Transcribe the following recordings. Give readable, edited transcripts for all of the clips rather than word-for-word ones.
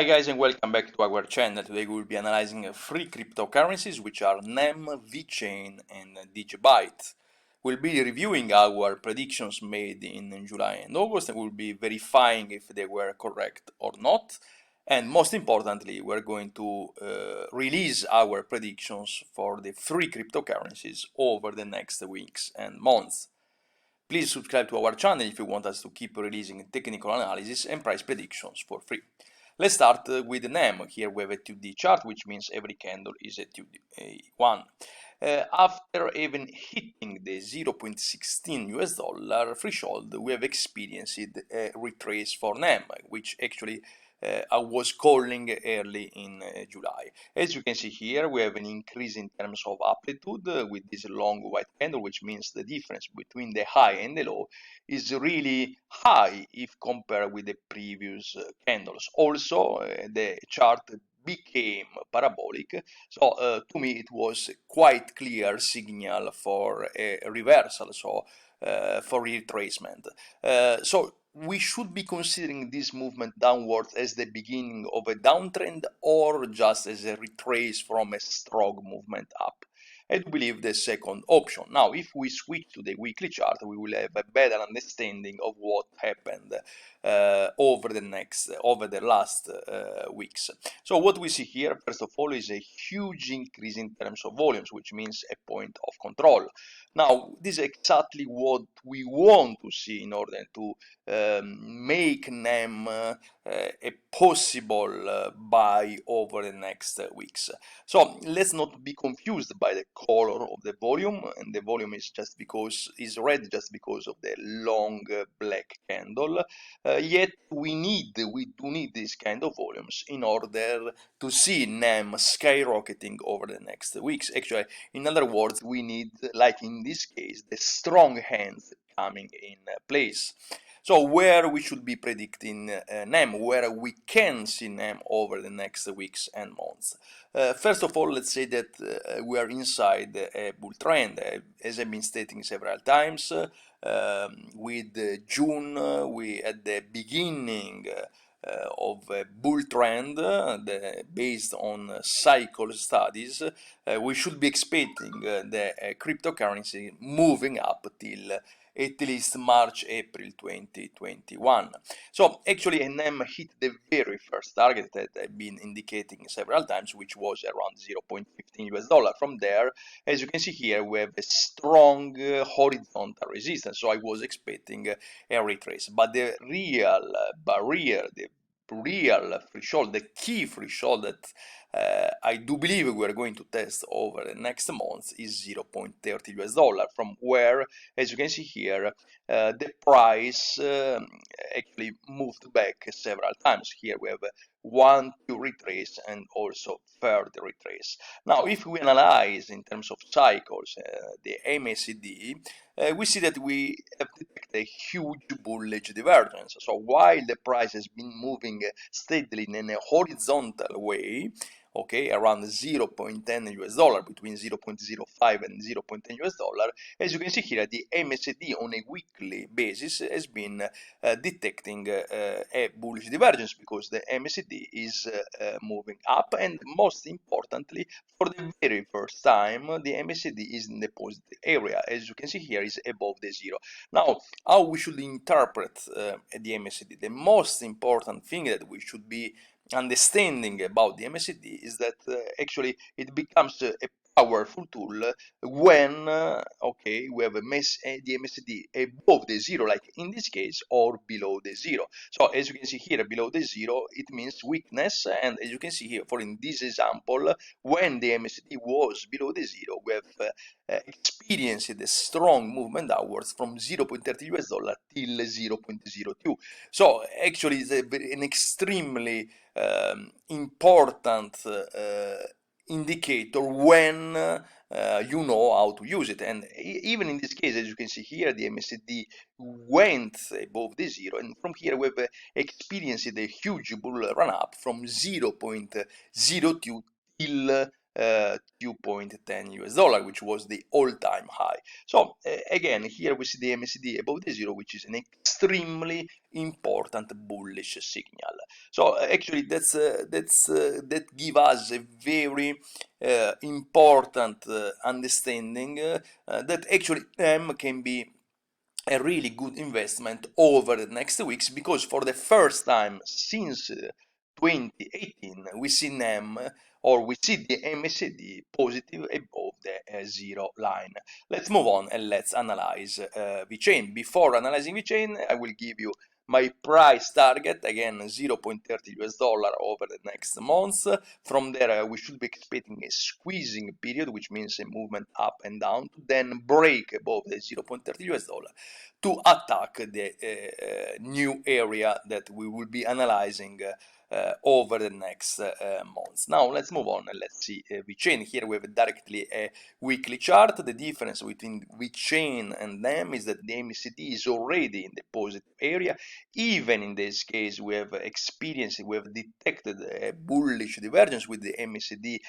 Hi guys and welcome back to our channel. Today we will be analyzing three cryptocurrencies which are 𝗵, Vechain and DigiByte. We'll be reviewing our predictions made in July and August and we'll be verifying if they were correct or not. And most importantly, we're going to release our predictions for the three cryptocurrencies over the next weeks and months. Please subscribe to our channel if you want us to keep releasing technical analysis and price predictions for free. Let's start with 𝗵. Here we have a 2D chart, which means every candle is a 2D one. After even hitting the 0.16 US dollar threshold, we have experienced a retrace for 𝗵, which actually I was calling early in July. As you can see here, we have an increase in terms of amplitude with this long white candle, which means the difference between the high and the low is really high if compared with the previous candles. Also, the chart became parabolic, so to me it was quite clear signal for a reversal, so for retracement. So we should be considering this movement downwards as the beginning of a downtrend or just as a retrace from a strong movement up. I do believe the second option. Now, if we switch to the weekly chart, we will have a better understanding of what happened over the last weeks. So what we see here, first of all, is a huge increase in terms of volumes, which means a point of control. Now, this is exactly what we want to see in order to make 𝗵 a possible buy over the next weeks. So let's not be confused by the color of the volume, and the volume is red just because of the long black candle. Yet we do need this kind of volumes in order to see 𝗵 skyrocketing over the next weeks. Actually, in other words, we need, like in this case, the strong hands coming in place. So where we should be predicting 𝗵, where we can see 𝗵 over the next weeks and months. First of all, let's say that we are inside a bull trend, as I've been stating several times. With June, we at the beginning of a bull trend based on cycle studies. We should be expecting the cryptocurrency moving up till at least March, April 2021. So actually 𝗵 hit the very first target that I've been indicating several times, which was around 0.15 US dollar. From there, as you can see here, we have a strong horizontal resistance, so I was expecting a retrace. But the real barrier, the real threshold, the key threshold that I do believe we are going to test over the next month is 0.30 US dollar, from where, as you can see here, the price actually moved back several times. Here we have 1, 2 retrace and also third retrace. Now, if we analyze in terms of cycles the MACD, we see that we have detected a huge bullish divergence. So while the price has been moving steadily in a horizontal way, okay, around 0.10 US dollar, between 0.05 and 0.10 US dollar, as you can see here, the MACD on a weekly basis has been detecting a bullish divergence because the MACD is moving up, and most importantly, for the very first time, the MACD is in the positive area. As you can see here, is above the zero. Now, how we should interpret the MACD? The most important thing that we should be understanding about the MACD is that actually it becomes a powerful tool when okay, we have the MACD above the zero, like in this case, or below the zero. So as you can see here, below the zero, it means weakness, and as you can see here, for in this example, when the MACD was below the zero, we have experienced a strong movement downwards from 0.30 US dollar till 0.02. So actually it's an extremely important indicator when you know how to use it. And even in this case, as you can see here, the MACD went above the zero, and from here we have experienced a huge bull run up from 0.02 till $2.10, which was the all-time high. So again, here we see the MACD above the zero, which is an extremely important bullish signal. So actually, that give us a very important understanding that actually NEM can be a really good investment over the next weeks, because for the first time since 2018 we see NEM, or we see the MACD positive above the zero line. Let's move on and let's analyze Vechain. Before analyzing Vechain, I will give you my price target, again $0.30 over the next months. From there we should be expecting a squeezing period, which means a movement up and down, to then break above the $0.30 to attack the new area that we will be analyzing over the next months. Now let's move on and let's see Vechain. Here we have directly a weekly chart. The difference between Vechain and NEM is that the MACD is already in the positive area. Even in this case, we have detected a bullish divergence with the MACD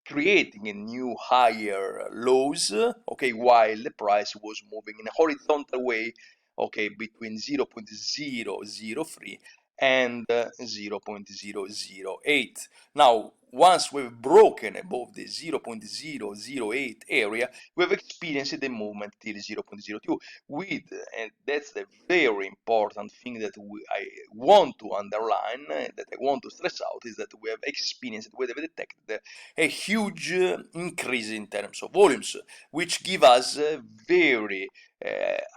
creating a new higher lows, okay, while the price was moving in a horizontal way, okay, between 0.003 and 0.008. Now, once we've broken above the 0.008 area, we've experienced the movement till 0.02 with, and that's the very important thing that I want to underline, that I want to stress out, is that we have detected a huge increase in terms of volumes, which give us very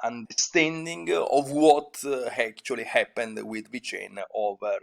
understanding of what actually happened with Vechain over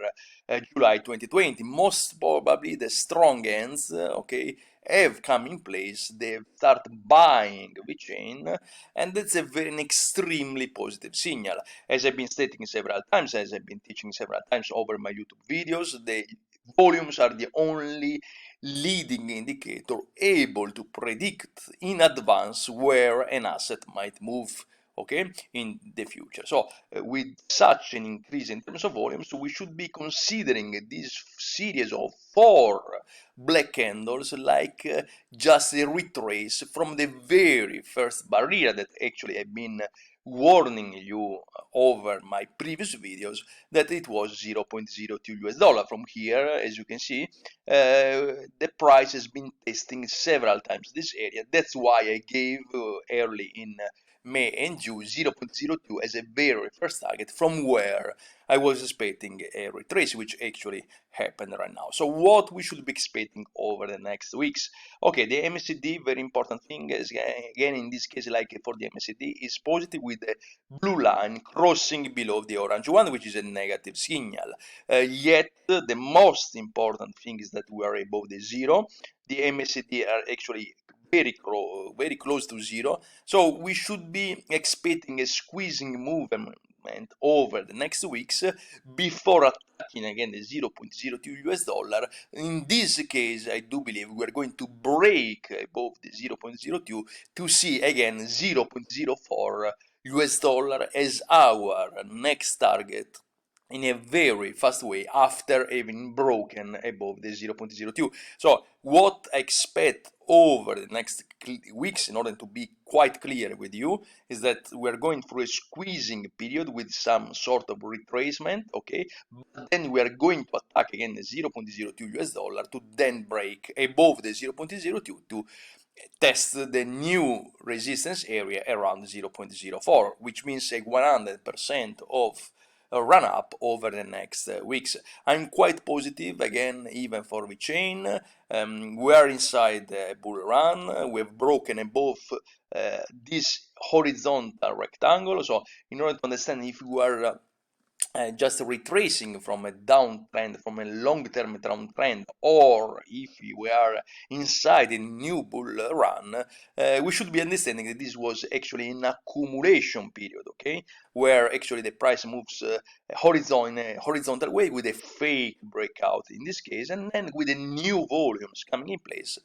July 2020. Most probably the strong ends, okay, have come in place. They've started buying Vechain, and that's an extremely positive signal. As I've been stating several times, as I've been teaching several times over my YouTube videos, the volumes are the only leading indicator able to predict in advance where an asset might move, okay, in the future. So with such an increase in terms of volumes, we should be considering this series of 4 black candles like just a retrace from the very first barrier that actually I've been warning you over my previous videos, that it was $0.02. From here, as you can see, the price has been testing several times this area. That's why I gave early in May and June 0.02 as a very first target, from where I was expecting a retrace, which actually happened right now. So what we should be expecting over the next weeks? Okay, the MACD, very important thing, is again in this case, like for the MACD, is positive with the blue line crossing below the orange one, which is a negative signal. Yet the most important thing is that we are above the zero. The MACD are actually very close to zero, so we should be expecting a squeezing movement over the next weeks before attacking again the $0.02. In this case, I do believe we are going to break above the 0.02 to see again $0.04 as our next target in a very fast way after having broken above the 0.02. So what I expect over the next weeks, in order to be quite clear with you, is that we're going through a squeezing period with some sort of retracement, okay, but then we are going to attack again the $0.02 to then break above the 0.02 to test the new resistance area around 0.04, which means a 100% of a run up over the next weeks. I'm quite positive again, even for Vechain. We are inside the bull run. We've broken above this horizontal rectangle. So in order to understand if we are just retracing from a downtrend, from a long-term downtrend, or if we are inside a new bull run, we should be understanding that this was actually an accumulation period, okay, where actually the price moves horizontal way with a fake breakout in this case, and then with the new volumes coming in place.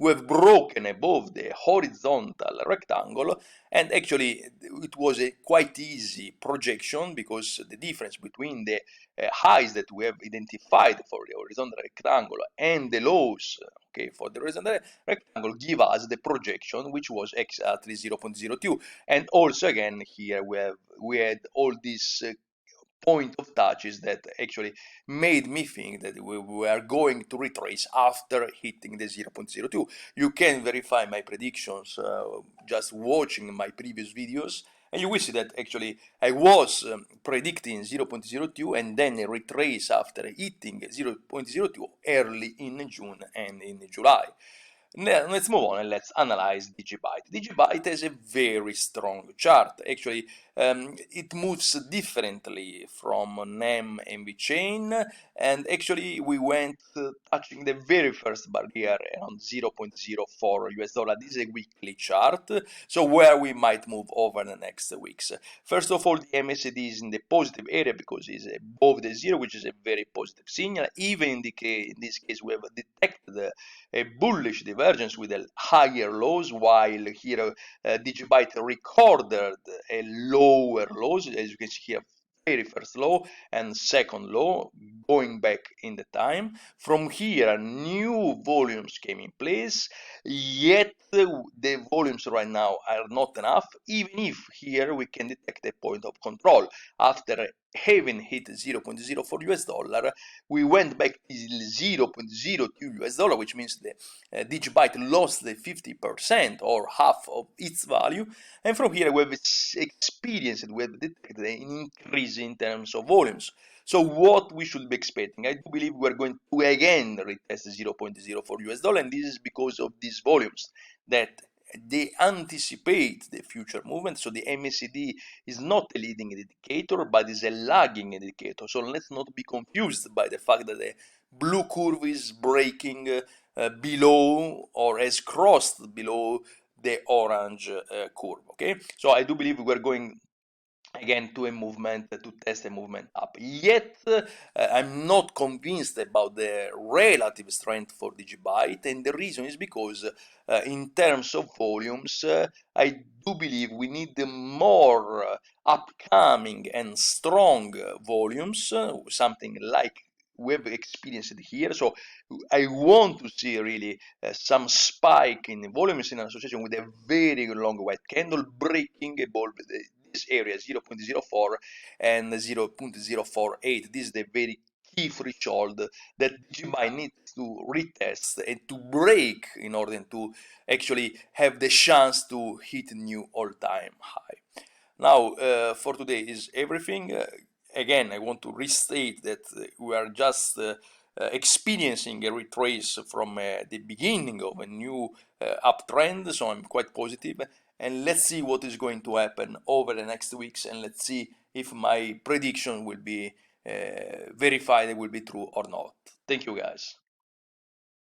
We have broken above the horizontal rectangle, and actually it was a quite easy projection, because the difference between the highs that we have identified for the horizontal rectangle and the lows, okay, for the horizontal rectangle give us the projection, which was exactly 0.02. And also again here we had all these point of touches that actually made me think that we were going to retrace after hitting the 0.02. You can verify my predictions just watching my previous videos, and you will see that actually I was predicting 0.02 and then a retrace after hitting 0.02 early in June and in July. Now, let's move on and let's analyze DigiByte. DigiByte has a very strong chart. Actually, it moves differently from 𝗵 and Vechain, and actually we went touching the very first barrier around 0.04 US dollar. This is a weekly chart, so where we might move over the next weeks. First of all, the MACD is in the positive area because it's above the zero, which is a very positive signal. Even in this case, we have detected a bullish divergence with a higher lows, while here DigiByte recorded a lower lows, as you can see here, very first low and second low, going back in the time. From here, new volumes came in place, yet the volumes right now are not enough, even if here we can detect a point of control. After having hit 0.04 US dollar, we went back to 0.02 US dollar, which means the DigiByte lost the 50% or half of its value, and from here we have experienced, we have detected an increase in terms of volumes. So what we should be expecting? I do believe we are going to again retest 0.04 US dollar, and this is because of these volumes that they anticipate the future movement. So the MACD is not a leading indicator, but is a lagging indicator. So let's not be confused by the fact that the blue curve is breaking below or has crossed below the orange curve. Okay, so I do believe we're going again to a movement, to test a movement up. Yet I'm not convinced about the relative strength for DigiByte, and the reason is because in terms of volumes, I do believe we need more upcoming and strong volumes, something like we've experienced here. So I want to see really some spike in volumes in association with a very long white candle breaking above this area 0.04 and 0.048. This is the very key threshold that DigiByte needs to retest and to break in order to actually have the chance to hit new all-time high. Now, for today is everything. Again, I want to restate that we are just experiencing a retrace from the beginning of a new uptrend, so I'm quite positive. And let's see what is going to happen over the next weeks, and let's see if my prediction will be verified, it will be true or not. Thank you, guys.